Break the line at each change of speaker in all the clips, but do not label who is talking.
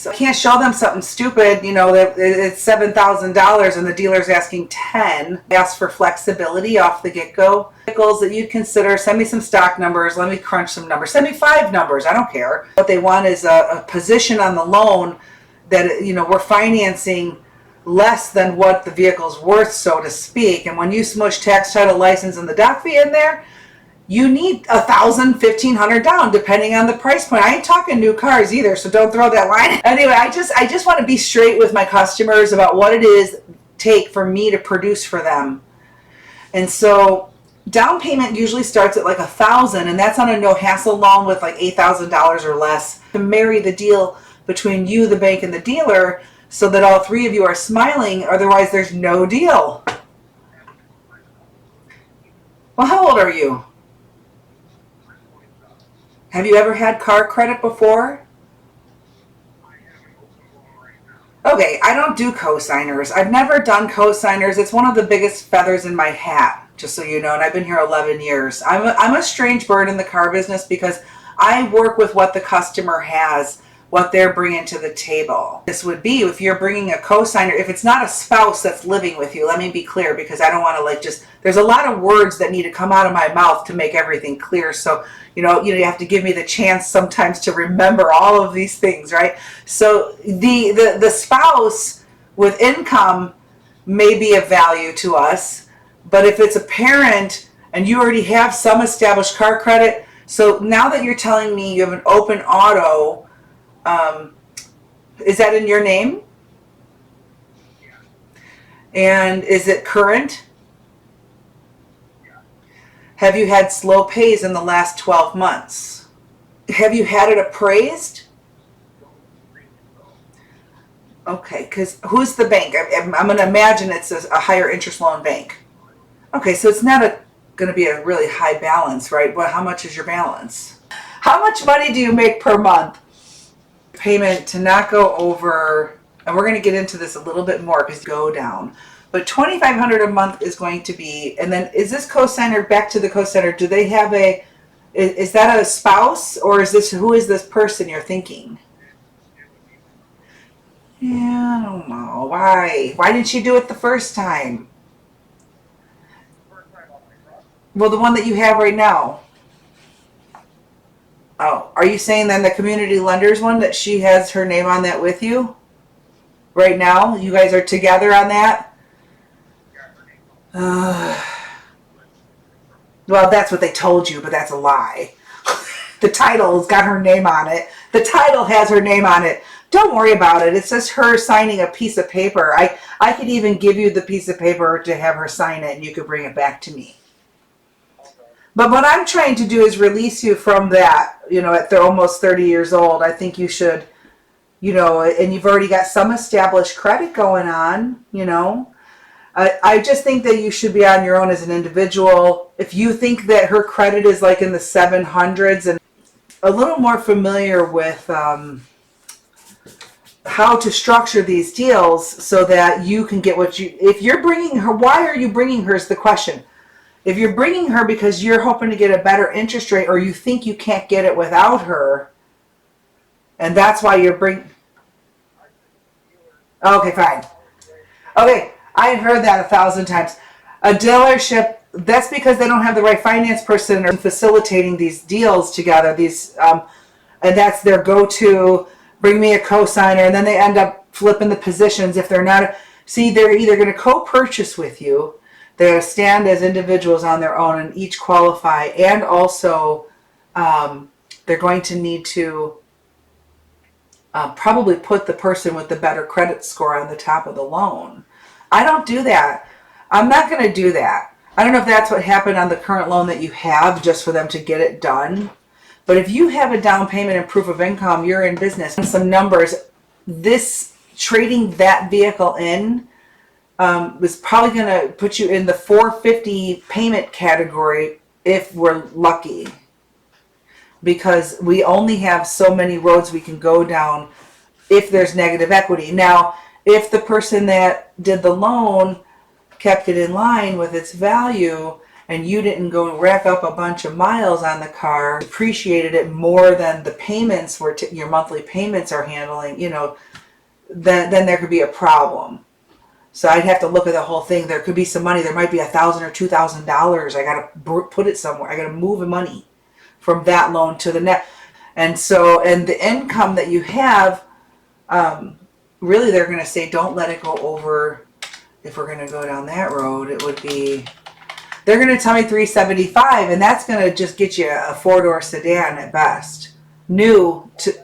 So I can't show them something stupid, you know, that it's $7,000 and the dealer's asking 10. Ask for flexibility off the get-go. Vehicles that you'd consider, send me some stock numbers, let me crunch some numbers, send me 5 numbers, I don't care. What they want is a position on the loan that, you know, we're financing less than what the vehicle's worth, so to speak. And when you smush tax, title, license, and the doc fee in there, you need $1,000, $1,500 down, depending on the price point. I ain't talking new cars either, so don't throw that line. Anyway, I just want to be straight with my customers about what it is take for me to produce for them. And so down payment usually starts at like $1,000, and that's on a no hassle loan with like $8,000 or less to marry the deal between you, the bank, and the dealer, so that all three of you are smiling. Otherwise, there's no deal. Well, how old are you? Have you ever had car credit before? Okay, I don't do cosigners. I've never done cosigners. It's one of the biggest feathers in my hat, just so you know, and I've been here 11 years. I'm a strange bird in the car business because I work with what the customer has, what they're bringing to the table. This would be if you're bringing a cosigner, if it's not a spouse that's living with you, let me be clear, because I don't want to like just, there's a lot of words that need to come out of my mouth to make everything clear. So, you have to give me the chance sometimes to remember all of these things, right? So the spouse with income may be of value to us, but if it's a parent and you already have some established car credit, so now that you're telling me you have an open auto, is that in your name? And is it current? Have you had slow pays in the last 12 months? Have you had it appraised? Okay, because who's the bank? I'm going to imagine it's a higher interest loan bank. Okay, so it's not going to be a really high balance, right? But how much is your balance? How much money do you make per month? Payment to not go over, and we're going to get into this a little bit more because go down, but $2,500 a month is going to be, and then is this cosigner, back to the cosigner, do they have is that a spouse, or who is this person you're thinking? Yeah, I don't know. Why didn't you do it the first time? Well, the one that you have right now. Oh, are you saying then the community lenders one, that she has her name on that with you right now? You guys are together on that? Well, that's what they told you, but that's a lie. The title's got her name on it. The title has her name on it. Don't worry about it. It's just her signing a piece of paper. I could even give you the piece of paper to have her sign it, and you could bring it back to me. But what I'm trying to do is release you from that, at almost 30 years old. I think you should, and you've already got some established credit going on, I just think that you should be on your own as an individual. If you think that her credit is like in the 700s and a little more familiar with how to structure these deals so that you can get if you're bringing her, why are you bringing her is the question. If you're bringing her because you're hoping to get a better interest rate, or you think you can't get it without her, and that's why you're bringing... Okay, fine. Okay, I heard that 1,000 times. A dealership, that's because they don't have the right finance person or facilitating these deals together. And that's their go-to, bring me a cosigner, and then they end up flipping the positions if they're not... See, they're either going to co-purchase with you, they stand as individuals on their own and each qualify, and also they're going to need to probably put the person with the better credit score on the top of the loan. I don't do that. I'm not going to do that. I don't know if that's what happened on the current loan that you have, just for them to get it done. But if you have a down payment and proof of income, you're in business. And some numbers, trading that vehicle in was probably going to put you in the $450 payment category if we're lucky, because we only have so many roads we can go down if there's negative equity. Now, if the person that did the loan kept it in line with its value and you didn't go rack up a bunch of miles on the car, appreciated it more than the payments were, your monthly payments are handling, then there could be a problem. So I'd have to look at the whole thing. There could be some money. There might be $1,000 or $2,000. I got to put it somewhere. I got to move the money from that loan to the next. And the income that you have, really they're going to say don't let it go over. If we're going to go down that road, it would be, they're going to tell me 375, and that's going to just get you a 4-door sedan at best. New to.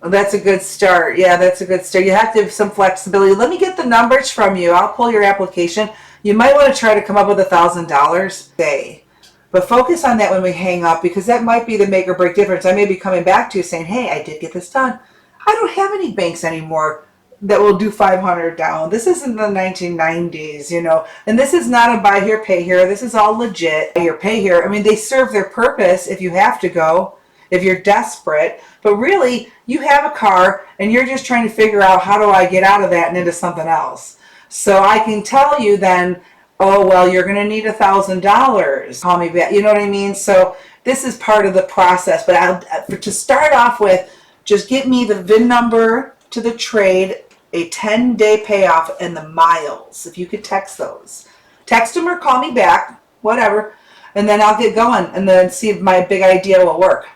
That's a good start. Yeah, that's a good start. You have to have some flexibility. Let me get the numbers from you. I'll pull your application. You might want to try to come up with $1,000 day. But focus on that when we hang up, because that might be the make or break difference. I may be coming back to you saying, hey, I did get this done. I don't have any banks anymore that will do $500 down. This isn't the 1990s, and this is not a buy here, pay here. This is all legit. Buy here, pay here. I mean, they serve their purpose if you have to go, if you're desperate. But really, you have a car and you're just trying to figure out, how do I get out of that and into something else? So I can tell you then, oh, well, you're going to need $1,000. Call me back. You know what I mean? So this is part of the process. But to start off with, just get me the VIN number to the trade, a 10-day payoff, and the miles. If you could text those. Text them or call me back, whatever. And then I'll get going and then see if my big idea will work.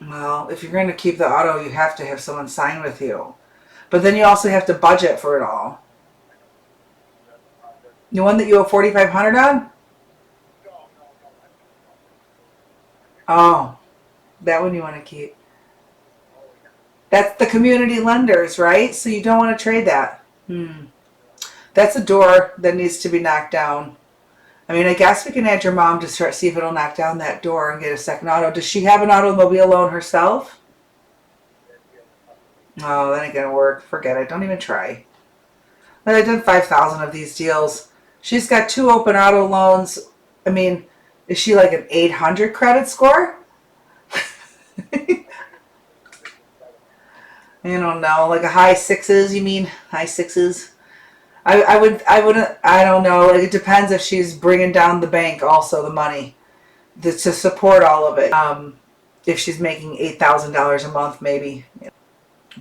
Well, if you're going to keep the auto, you have to have someone sign with you. But then you also have to budget for it all. The one that you owe $4,500 on? Oh, that one you want to keep. That's the community lenders, right? So you don't want to trade that. That's a door that needs to be knocked down. I mean, I guess we can add your mom to see if it'll knock down that door and get a second auto. Does she have an automobile loan herself? Oh, that ain't going to work. Forget it. Don't even try. But I've done 5,000 of these deals. She's got 2 open auto loans. I mean, is she like an 800 credit score? I don't know. Like a high 6s, you mean? High 6s? I don't know. It depends if she's bringing down the bank also, the money, to support all of it. If she's making $8,000 a month, maybe.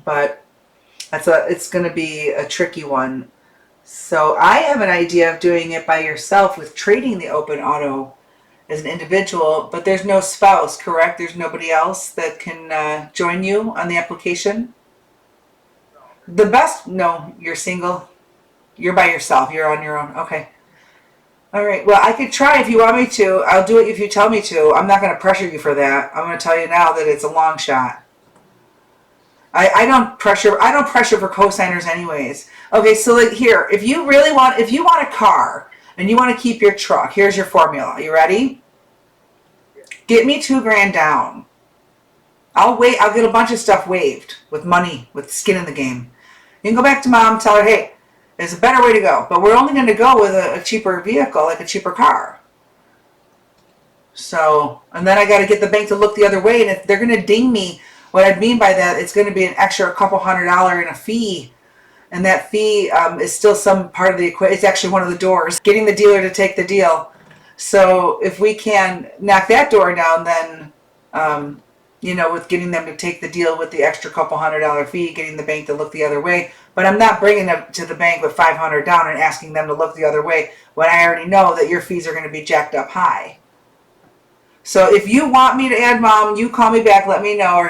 But it's going to be a tricky one. So I have an idea of doing it by yourself with trading the open auto as an individual, but there's no spouse, correct? There's nobody else that can join you on the application? No, you're single. You're by yourself. You're on your own. Okay. All right. Well, I could try if you want me to. I'll do it if you tell me to. I'm not going to pressure you for that. I'm going to tell you now that it's a long shot. I don't pressure for cosigners anyways. Okay, so like here, if you want a car and you want to keep your truck, here's your formula. You ready? Get me $2,000 down. I'll get a bunch of stuff waived with money, with skin in the game. You can go back to mom, tell her, hey, there's a better way to go, but we're only going to go with a cheaper vehicle, like a cheaper car. So, and then I got to get the bank to look the other way, and if they're going to ding me, what I mean by that, it's going to be an extra couple $100 in a fee, and that fee is still some part of the equation. It's actually one of the doors, getting the dealer to take the deal. So if we can knock that door down, then with getting them to take the deal with the extra couple $100 fee, getting the bank to look the other way. But I'm not bringing them to the bank with $500 down and asking them to look the other way when I already know that your fees are going to be jacked up high. So if you want me to add mom, you call me back, let me know, or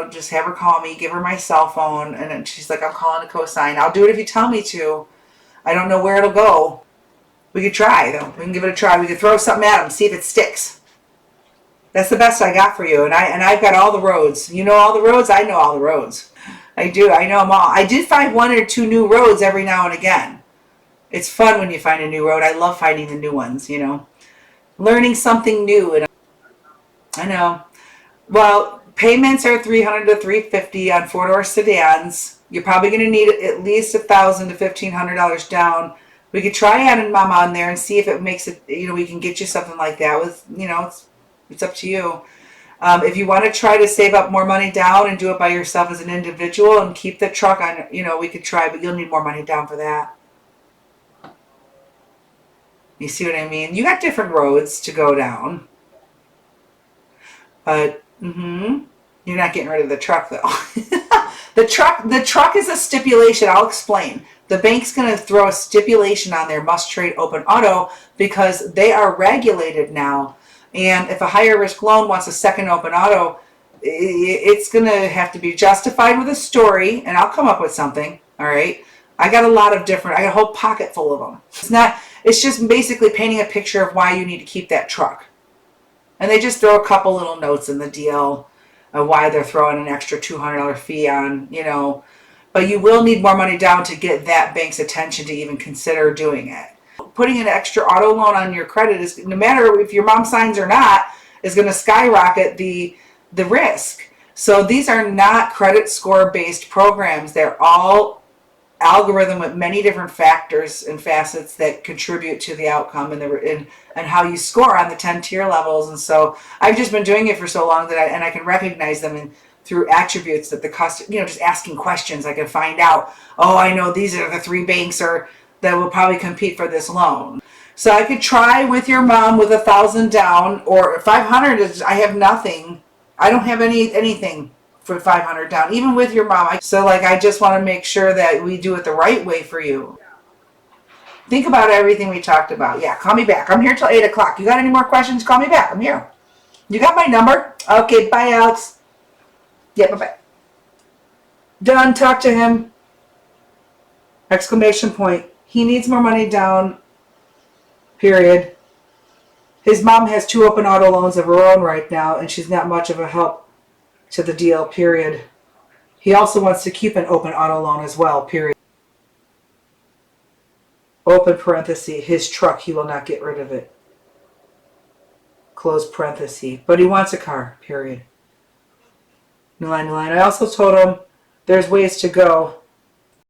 just have her call me, give her my cell phone, and then she's like, I'm calling to cosign. I'll do it if you tell me to. I don't know where it'll go. We could try, though. We can give it a try. We could throw something at them, see if it sticks. That's the best I got for you, and I've got all the roads. You know all the roads? I know all the roads. I do. I know them all. I did find 1 or 2 new roads every now and again. It's fun when you find a new road. I love finding the new ones, Learning something new. And I know. Well, payments are $300 to $350 on 4-door sedans. You're probably going to need at least $1,000 to $1,500 down. We could try adding mom on there and see if it makes it, we can get you something like that with, it's up to you. If you want to try to save up more money down and do it by yourself as an individual and keep the truck on, we could try, but you'll need more money down for that. You see what I mean? You got different roads to go down. But you're not getting rid of the truck though. The truck is a stipulation. I'll explain. The bank's going to throw a stipulation on their must trade open auto because they are regulated now. And if a higher risk loan wants a second open auto, it's going to have to be justified with a story, and I'll come up with something. All right. I got a whole pocket full of them. It's just basically painting a picture of why you need to keep that truck. And they just throw a couple little notes in the deal of why they're throwing an extra $200 fee on, but you will need more money down to get that bank's attention to even consider doing it. Putting an extra auto loan on your credit is, no matter if your mom signs or not, is going to skyrocket the risk. So these are not credit score based programs. They're all algorithm with many different factors and facets that contribute to the outcome and how you score on the 10 tier levels. And so I've just been doing it for so long that I can recognize them through attributes that the customer, just asking questions, I can find out, I know these are the 3 banks that will probably compete for this loan. So I could try with your mom with 1,000 down, or 500 I have nothing. I don't have anything for 500 down, even with your mom. I just want to make sure that we do it the right way for you. Think about everything we talked about. Yeah, call me back. I'm here till 8 o'clock. You got any more questions? Call me back. I'm here. You got my number? Okay, bye, Alex. Yeah, bye-bye. Done. Talk to him. Exclamation point. He needs more money down. Period. His mom has 2 open auto loans of her own right now, and she's not much of a help to the deal, period. He also wants to keep an open auto loan as well, period. Open parenthesis, his truck, he will not get rid of it. Close parenthesis, but he wants a car, period. New line, new line. I also told him there's ways to go